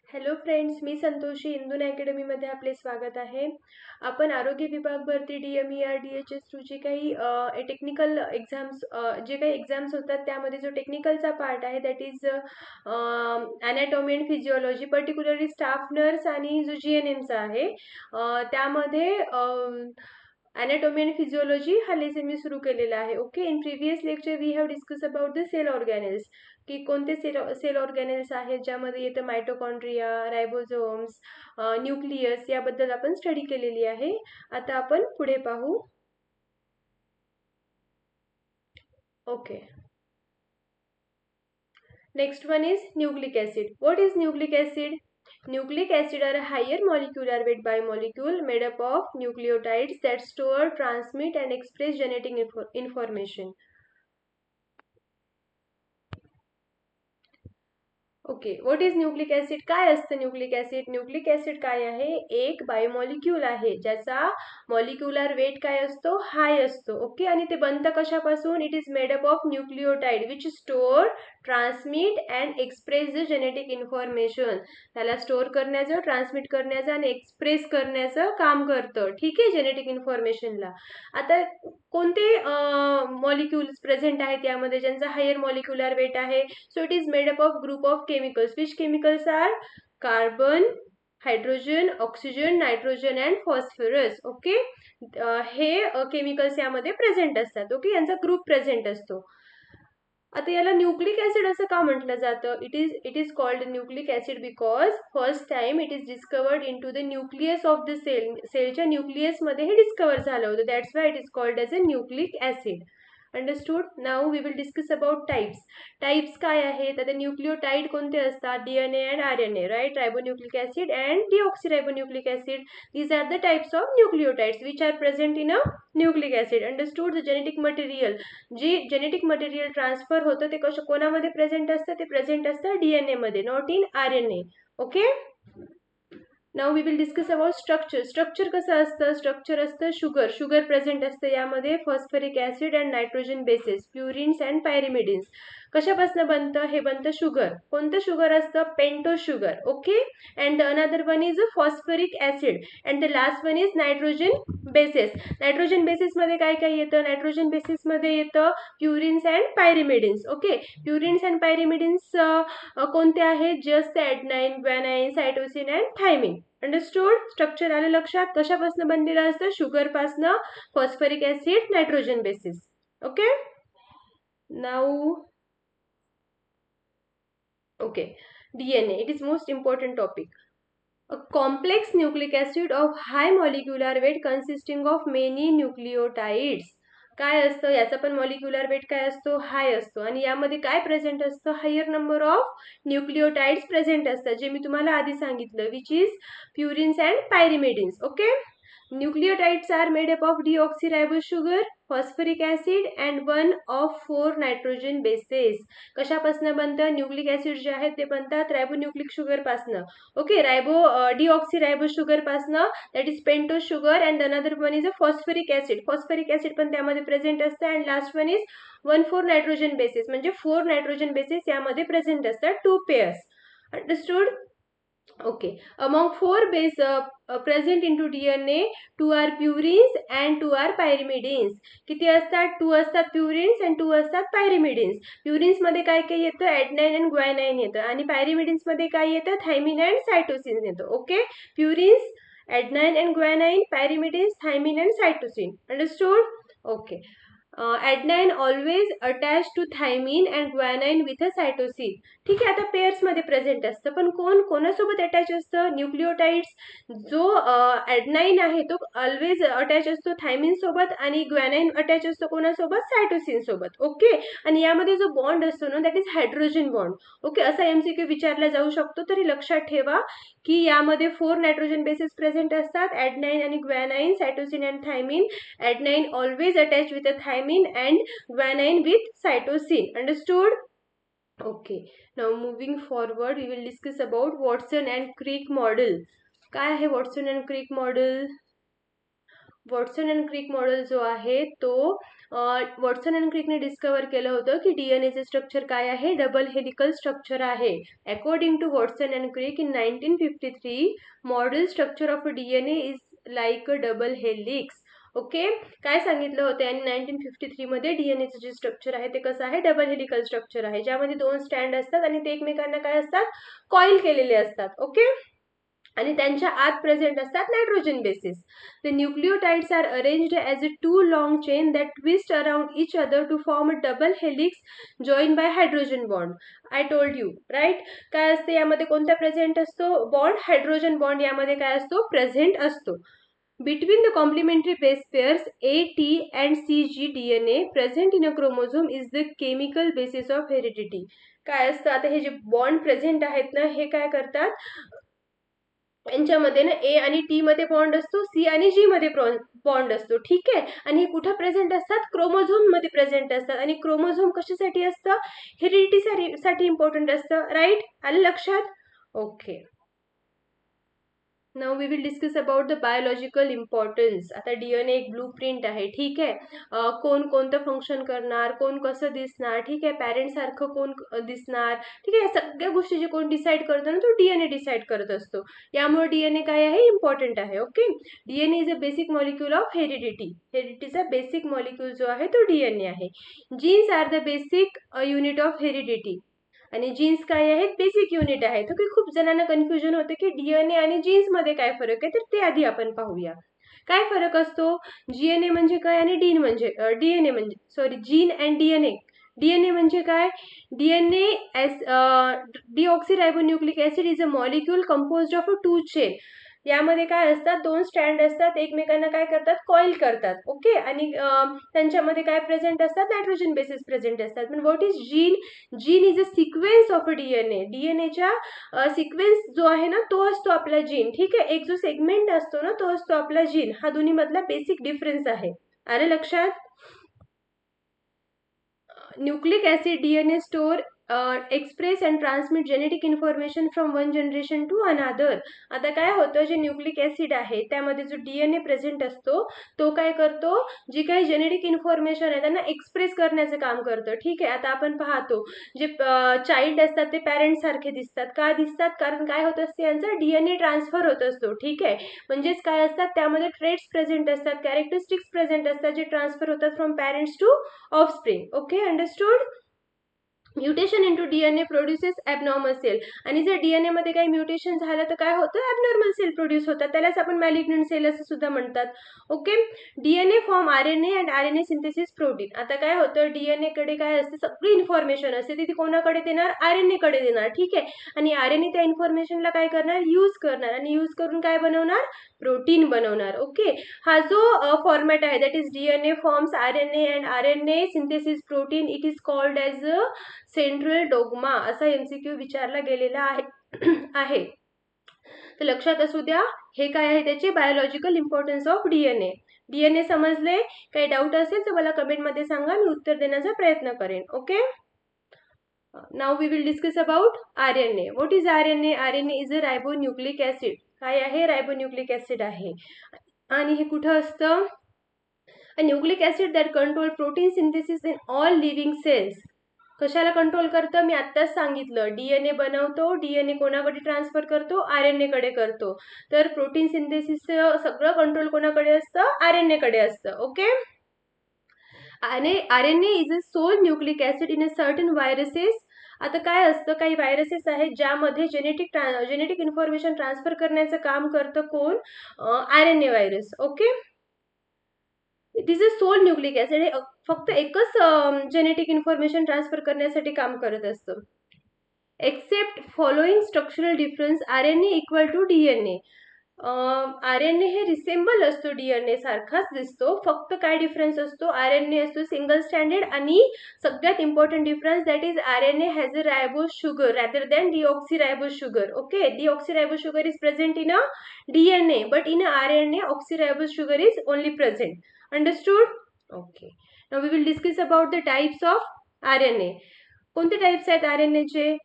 Hello friends, मी संतोषी इंदून अकॅडमीमध्ये आपले स्वागत आहे. आपण आरोग्य विभाग भरती DMER DHS ची काही टेक्निकल एक्झाम्स जे काही एक्झाम्स होतात त्यामध्ये जो टेक्निकलचा पार्ट आहे that is anatomy and physiology, particularly staff nurse आणि जो GNMचा आहे त्यामध्ये अनॅटॉमी अँड फिजिओलॉजी हा लेसन मी सुरू केलेला आहे. Okay, in previous lecture we have discuss about the cell organelles, की कोणते सेल ऑर्गॅनेल्स आहेत ज्यामध्ये येतं मायटोकॉन्ड्रिया, रायबोझोम्स, न्यूक्लियस, याबद्दल आपण स्टडी केलेली आहे. आता आपण पुढे पाहू. Okay, next one is nucleic acid. What is nucleic acid? Nucleic acid are a higher molecular weight biomolecule made up of nucleotides that store, transmit and express genetic information. Okay, what is nucleic acid? काय असतं nucleic acid? Nucleic acid काय आहे? एक biomolecule आहे ज्याचा molecular weight काय असतो? हाय असतो. ओके, आणि ते बनतं कशापासून? It is made up of nucleotide which store, transmit and express the genetic information. त्याला स्टोअर करण्याचं, ट्रान्समिट करण्याचं आणि एक्सप्रेस करण्याचं काम करतं. ठीक आहे, जेनेटिक इन्फॉर्मेशनला. आता कोणते मॉलिक्युल्स प्रेझेंट आहेत यामध्ये ज्यांचा हायर मॉलिक्युलर वेट आहे? So it is made up of group of chemicals. Which chemicals are? Carbon, hydrogen, oxygen, nitrogen and phosphorus. Okay, हे केमिकल्स यामध्ये प्रेझेंट असतात. ओके, यांचा ग्रुप प्रेझेंट असतो. आता याला न्यूक्लिक ऍसिड असं का म्हटलं जातं? It is called nucleic acid because first time it is discovered in to the nucleus of the सेलच्या न्यूक्लियसमध्ये हे डिस्कवर झालं होतं. That's why it is called as a nucleic acid. Understood? Now we will discuss about types. Types काय आहेत? आता nucleotide कोणते असतात? DNA and RNA, right? Ribonucleic acid and deoxyribonucleic acid. These are the types of nucleotides which are present in a nucleic acid. Understood? The genetic material, जे genetic material transfer होतं ते कोणामध्ये present असतं? ते present असतं DNA मध्ये, not in RNA. Okay, now we will discuss about structure. Structure कसं असतं? स्ट्रक्चर असतं शुगर. शुगर प्रेझेंट असतं यामध्ये, phosphoric acid and nitrogen bases, purines and pyrimidines. कशापासून बनतं? हे बनतं शुगर. कोणतं शुगर असतं? Pentose sugar. Okay, and the another one is phosphoric acid and the last one is nitrogen bases. Nitrogen bases मध्ये काय काय येतं? नायट्रोजन बेसिस मध्ये येतं purines and pyrimidines. Okay, purines and pyrimidines कोणते आहेत? Just adenine, guanine, cytosine and thymine. Understood? Structure आलं लक्षात? कशापासून बनलेलं असतं? शुगरपासनं, phosphoric acid, nitrogen bases. Okay, now okay, DNA, it is most important topic. A complex nucleic acid of high molecular weight consisting of many nucleotides. काय असतं? याचा पण मॉलिक्युलर वेट काय असतो? हाय असतो. आणि यामध्ये काय प्रेझेंट असतं? Higher number of nucleotides present असतात, जे मी तुम्हाला आधी सांगितलं, which is purines and pyrimidines. Okay, nucleotides are made up of deoxyribose sugar, phosphoric acid and one of 4 nitrogen bases. कशापासून बनतं? न्यूक्लिक ऍसिड जे आहेत ते बनतात रायबोन्यूक्लिक शुगर पासनं. ओके, डिऑक्सिरायबोस शुगर पासनं, that is pentose sugar and another one is a phosphoric acid. Phosphoric acid पण त्यामध्ये प्रेझेंट असतं and last one is 1,4 nitrogen bases, म्हणजे 4 नायट्रोजन बेसेस यामध्ये प्रेझेंट असतात, 2 pairs. Understood? Okay, among 4 base present into DNA, 2 are purines and 2 are pyrimidines. किती असतात? 2 असतात purines and 2 असतात pyrimidines. Purines मध्ये काय काय येतं? ॲडेनाइन आणि ग्वानाइन येतं. आणि pyrimidines मध्ये काय येतं? थायमिन and सायटोसिन येतं. Okay, purines, adenine and guanine, pyrimidines, thymine and cytosine. Understood? Okay. Adenine always attach to thymine and guanine with a cytosine. ठीक आहे, आता पेअर्स मध्ये प्रेझेंट असतं, पण कोणासोबत अटॅच असतं? न्यूक्लिओटाइड्स. जो ॲडेनाइन आहे तो ऑलवेज अटॅच असतो थायमिन सोबत आणि ग्वानाइन अटॅच असतो कोणासोबत? सायटोसिन सोबत. ओके, आणि यामध्ये जो बॉन्ड असतो ना, that is hydrogen bond. Okay, असा MCQ विचारला जाऊ शकतो, तरी लक्षात ठेवा की यामध्ये 4 नायट्रोजन बेसेस प्रेझेंट असतात, ॲडेनाइन आणि guanine, cytosine and thymine. Adenine always attach with a thymine and guanine with cytosine. Understood? Okay, now moving forward we will discuss about Watson and Crick model. काय आहे Watson and Crick model? Watson and Crick model जो आहे तो Watson and क्रिकने डिस्कवर केलं होतं की डीएनएचे structure काय आहे, डबल हेलिकल स्ट्रक्चर आहे. According to Watson and Crick in 1953 model structure of DNA is like a double helix. Okay, काय सांगितलं होतं आणि 1953 मध्ये डीएनएचं जे स्ट्रक्चर आहे ते कसं आहे, डबल हेलिकल स्ट्रक्चर आहे, ज्यामध्ये 2 स्टँड असतात आणि ते एकमेकांना काय असतात, कॉईल केलेले असतात. ओके, आणि त्यांच्या आत प्रेझेंट असतात nitrogen bases. The nucleotides are arranged as a 2 long chain that twist around each other to form a double helix join by hydrogen bond. I told you right. काय असते यामध्ये, कोणता प्रेझेंट असतो, bond, hydrogen bond यामध्ये काय असतो, present असतो. Between the complementary base pairs A, T and CG DNA present in a chromosome is the chemical basis of heredity. काय असतं, आता हे जे बॉन्ड प्रेझेंट आहेत ना, हे काय करतात, यांच्यामध्ये ना ए आणि टी मध्ये बॉन्ड असतो, सी आणि जी मध्ये बॉन्ड असतो. ठीक आहे, आणि हे कुठं प्रेझेंट असतात, क्रोमोझोम मध्ये प्रेझेंट असतात. आणि क्रोमोझोम कशासाठी असतं, हेरिडिटी साठी इम्पॉर्टंट असतं. राईट, आलं लक्षात. Okay, now we will discuss about the biological importance. आता डीएनए एक ब्लू प्रिंट आहे. ठीक आहे, कोण कोणतं फंक्शन करणार, कोण कसं दिसणार, ठीक आहे, पॅरेंट सारखं कोण दिसणार, ठीक आहे, सगळ्या गोष्टी जे कोण डिसाईड करतो ना, तो डीएनए डिसाईड करत असतो. यामुळे डीएनए काय आहे, इम्पॉर्टंट आहे. Okay, DNA is a basic molecule of heredity. हेरिडिटीचा बेसिक मॉलिक्यूल जो आहे तो डीएनए आहे. Genes are the basic unit of heredity. आणि जीन्स काय आहेत, बेसिक युनिट आहेत. ओके, खूप जणांना कन्फ्युजन होतं की डीएनए आणि जीन्स मध्ये काय फरक आहे, तर ते आधी आपण पाहूया. काय फरक असतो, जीएनए म्हणजे काय आणि डीएनए म्हणजे जीन अँड डीएनए. डीएनए म्हणजे काय, DNA as deoxyribonucleic acid is a molecule composed of 2 chain. यामध्ये काय असतात, 2 स्टँड असतात, एकमेकांना काय करतात, कॉईल करतात. ओके, आणि त्यांच्यामध्ये काय प्रेझेंट असतात, नायट्रोजन बेसिस प्रेझेंट असतात. पण what is gene, gene is a sequence of a DNA. डीएनएच्या सिक्वेन्स जो आहे ना, तो असतो आपला जीन. ठीक आहे, एक जो सेगमेंट असतो ना, तो असतो आपला जीन. हा दोन्ही मधला बेसिक डिफरन्स आहे. आले लक्षात. Nucleic acid DNA store express and transmit genetic information from one generation to another. आता काय होतं, जे न्यूक्लिक ऍसिड आहे त्यामध्ये जो डीएनए प्रेझेंट असतो तो काय करतो, जी काही जेनेटिक इन्फॉर्मेशन आहे त्यांना एक्सप्रेस करण्याचं काम करतं. ठीक आहे, आता आपण पाहतो जे चाइल्ड असतात ते पॅरेंट्स सारखे दिसतात. का दिसतात, कारण काय होत असते, यांचा डीएनए ट्रान्सफर होत असतो. ठीक आहे, म्हणजेच काय असतात, त्यामध्ये ट्रेट्स प्रेझेंट असतात, कॅरेक्टरिस्टिक्स प्रेझेंट असतात, जे ट्रान्सफर होतात from parents to offspring. Okay, understood. Mutation into DNA produces abnormal cell. आणि जर डीएनए मध्ये काही म्युटेशन झालं तर काय होतं, ॲबनॉर्मल सेल प्रोड्यूस होतात, त्यालाच आपण मॅलिग्नंट सेल असं सुद्धा म्हणतात. Okay, DNA form RNA and RNA synthesis protein. आता काय होतं, डीएनए कडे काय असते, सगळी इन्फॉर्मेशन असते, ती कोणाकडे देणार, आरएनए कडे देणार. ठीक आहे, आणि आरएनए त्या इन्फॉर्मेशनला काय करणार, यूज करणार, आणि यूज करून काय बनवणार, प्रोटीन बनवणार. ओके, हा जो फॉर्मॅट आहे, that is DNA forms RNA and RNA synthesis protein, it is called as a central dogma. असा एमसीक्यू विचारला गेलेला आहे. तर लक्षात असू द्या, हे काय आहे, त्याचे biological importance of DNA. DNA समजले, काही डाऊट असेल तर मला कमेंटमध्ये सांगा, मी उत्तर देण्याचा प्रयत्न करेन. Okay, now we will discuss about RNA. What is RNA, RNA is a ribonucleic acid. काय आहे, रायबोन्यूक्लिक ऍसिड आहे. आणि हे कुठं असतं, a nucleic acid that control protein synthesis in all living cells. कशाला कंट्रोल करतं, मी आत्ताच सांगितलं, डीएनए बनवतो, डीएनए कोणाकडे ट्रान्सफर करतो, आरएनए कडे करतो. तर प्रोटीन सिंथेसिसचं सगळं कंट्रोल कोणाकडे असतं, आरएनए कडे असतं. ओके, आणि RNA is a sole nucleic acid in a certain viruses. आता काय असतं, काही व्हायरसेस आहेत ज्यामध्ये जेनेटिक इन्फॉर्मेशन ट्रान्सफर करण्याचं काम करतं कोण, RNA virus. Okay, it is a sole nucleic acid. हे फक्त एकच जेनेटिक इन्फॉर्मेशन ट्रान्सफर करण्यासाठी काम करत असतं. Except following structural difference, RNA equal to DNA. RNA हे रिसेंबल असतो, डीएनए सारखाच दिसतो, फक्त काय डिफरन्स असतो, आरएनए असतो सिंगल स्टँडर्ड, आणि सगळ्यात important difference that is RNA has a ribose sugar rather than deoxyribose sugar. Okay, deoxyribose sugar is present in a DNA, but in RNA oxyribose sugar is only present. Understood. Okay, now we will discuss about the types of RNA. कोणते types आहेत आरएनएचे,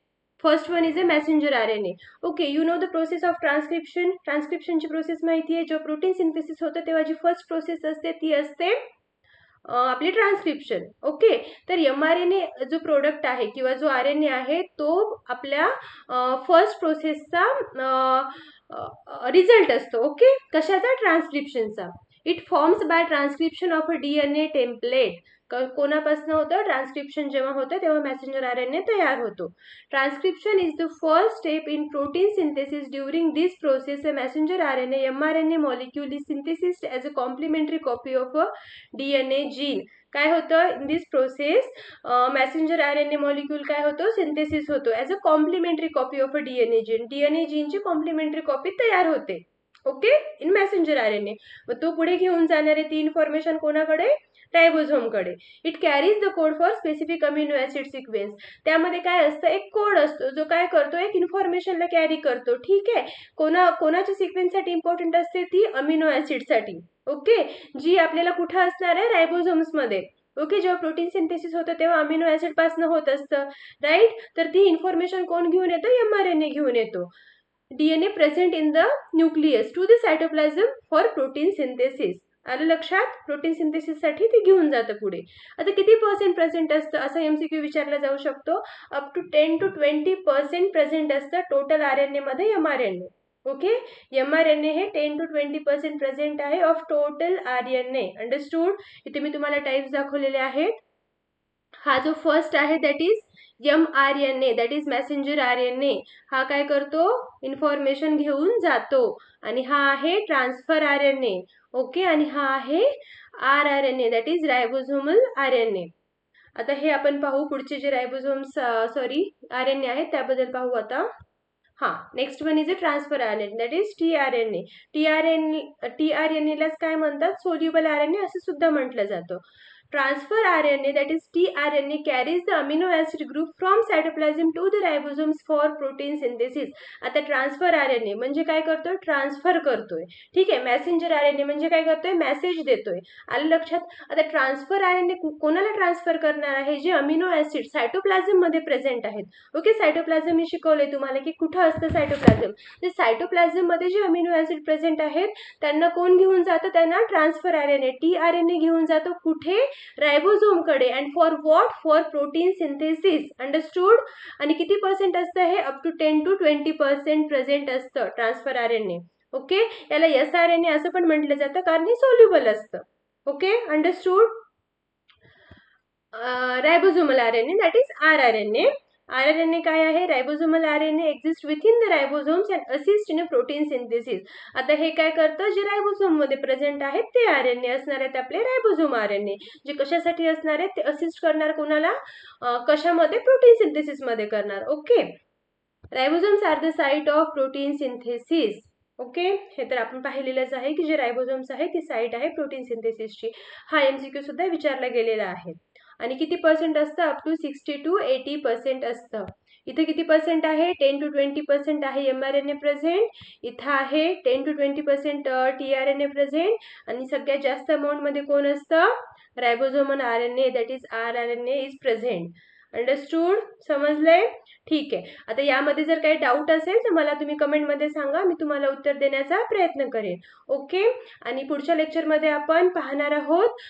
first one is a messenger RNA. Okay, you know the process of transcription. ट्रान्सक्रिप्शनची process माहिती आहे. जो protein synthesis होतं तेव्हा जी first process असते ती असते आपली ट्रान्सक्रिप्शन. ओके, तर mRNA जो प्रोडक्ट आहे किंवा जो RNA आहे तो आपल्या फर्स्ट प्रोसेसचा रिझल्ट असतो. ओके, कशाचा? ट्रान्सक्रिप्शनचा. It forms by transcription of a DNA template. कोणापासून होतं? ट्रान्सक्रिप्शन जेव्हा होतं तेव्हा मॅसेंजर RNA तयार होतो. Transcription is the first step in protein synthesis. During this process a messenger RNA mRNA molecule is synthesised as a complementary copy of a DNA gene. काय होतं? In this process messenger RNA molecule काय होतो? Synthesis होतो as a complementary copy of a DNA gene. DNA जीनची complementary copy तयार होते. Okay, in messenger RNA. मग तो पुढे घेऊन जाणारे ती इन्फॉर्मेशन कोणाकडे? रायबोझोमकडे. It carries the code for specific amino acid sequence. त्यामध्ये काय असतं? एक कोड असतो जो काय करतो? एक इन्फॉर्मेशनला कॅरी करतो. ठीक आहे, कोणाच्या सिक्वेन्ससाठी इम्पॉर्टंट असते? ती अमिनो ऍसिडसाठी. ओके, जी आपल्याला कुठं असणार आहे? रायबोझोम्समध्ये. ओके, जेव्हा प्रोटीन सिंथेसिस होतं तेव्हा अमिनो ऍसिड पासून होत असतं, राईट? तर ती इन्फॉर्मेशन कोण घेऊन येतो? mRNA घेऊन येतो. DNA present in the nucleus to the cytoplasm for protein synthesis. आलं लक्षात? प्रोटीन सिंथेसिससाठी ती घेऊन जातं पुढे. आता किती % प्रेझेंट असतं असं MCQ विचारला जाऊ शकतो. अप टू 10 to 20% प्रेझेंट असतं टोटल RNA मध्ये mRNA. ओके, mRNA हे 10 to 20% प्रेझेंट आहे ऑफ टोटल RNA. अंडरस्टूड? इथे मी तुम्हाला टाइप्स दाखवलेले आहेत. हा जो फर्स्ट आहे that is mRNA, that is Messenger RNA. हा काय करतो? इन्फॉर्मेशन घेऊन जातो. आणि हा आहे ट्रान्सफर RNA. ओके, आणि हा आहे rRNA, दॅट इज रायबोझोमल RNA. आता हे आपण पाहू पुढचे जे रायबोझोम्स RNA आहेत त्याबद्दल पाहू आता. हा, next one is a transfer RNA, that is tRNA. tRNA लाच काय म्हणतात? सोल्युबल RNA असं सुद्धा म्हटलं जातं. Transfer RNA, that is tRNA, carries the amino acid group from cytoplasm to the ribosomes for protein synthesis. आता ट्रान्सफर RNA म्हणजे काय करतोय? ट्रान्सफर करतोय. ठीक आहे, मॅसेंजर RNA म्हणजे काय करतोय? मेसेज देतोय. आलं लक्षात? आता ट्रान्सफर RNA कोणाला ट्रान्सफर करणार आहे? जे अमिनो ऍसिड सायटोप्लाझम मध्ये प्रेझेंट आहेत. ओके, सायटोप्लाझम मी शिकवलंय तुम्हाला की कुठं असतं सायटोप्लाझम. तर सायटोप्लाझम मध्ये जे अमिनो ऍसिड प्रेझेंट आहेत त्यांना कोण घेऊन जातं? त्यांना ट्रान्सफर RNA tRNA घेऊन जातो. कुठे? रायबोझोमकडे. And for what? For protein synthesis. Understood? आणि किती % असतं हे? अप टू 10 to 20% प्रेझेंट असतं ट्रान्सफर RNA. ओके, याला sRNA असं पण म्हटलं जातं कारण हे सोल्युबल असतं. Okay, understood? Ribosomal RNA, that is rRNA. rRNA काय आहे? Ribosomal RNA exist within the ribosomes and assist in protein synthesis. आता हे काय करतं? जे रायबोझोम मध्ये प्रेझेंट आहेत ते RNA असणार आहेत आपले रायबोझोम RNA. जे कशासाठी असणार आहेत? ते असिस्ट करणार कोणाला? कशामध्ये? प्रोटीन सिंथेसिस मध्ये करणार. Okay, ribosomes are the site of protein synthesis. Okay, हे तर आपण पाहिलेलंच आहे की जे रायबोझोम्स आहे ती साइट आहे प्रोटीन सिंथेसिसची. हा MCQ सुद्धा विचारला गेलेला आहे. आणि किती % असतं? अप टू 60 to 80% असतं. इथे किती % आहे? 10 to 20% आहे mRNA प्रेझेंट. इथं आहे 10 to 20% tRNA प्रेझेंट. आणि सगळ्यात जास्त अमाऊंट मध्ये कोण असतं? रायबोझोमल RNA, that is rRNA is present. Understood? समजले? ठीक आहे. आता यामध्ये जर काही डाऊट असेल तर मला तुम्ही कमेंटमध्ये सांगा, मी तुम्हाला उत्तर देण्याचा प्रयत्न करेन. ओके, आणि पुढच्या लेक्चरमध्ये आपण पाहणार आहोत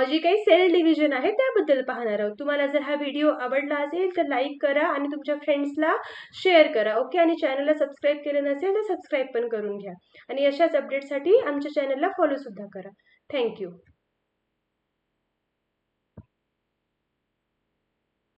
जी काही सेल डिव्हिजन आहे त्याबद्दल पाहणार आहोत. तुम्हाला जर हा व्हिडिओ आवडला असेल तर लाईक करा आणि तुमच्या फ्रेंड्सला शेअर करा. ओके, आणि चॅनलला सबस्क्राईब केलं नसेल तर सबस्क्राईब पण करून घ्या. आणि अशाच अपडेटसाठी आमच्या चॅनलला फॉलो सुद्धा करा. थँक्यू.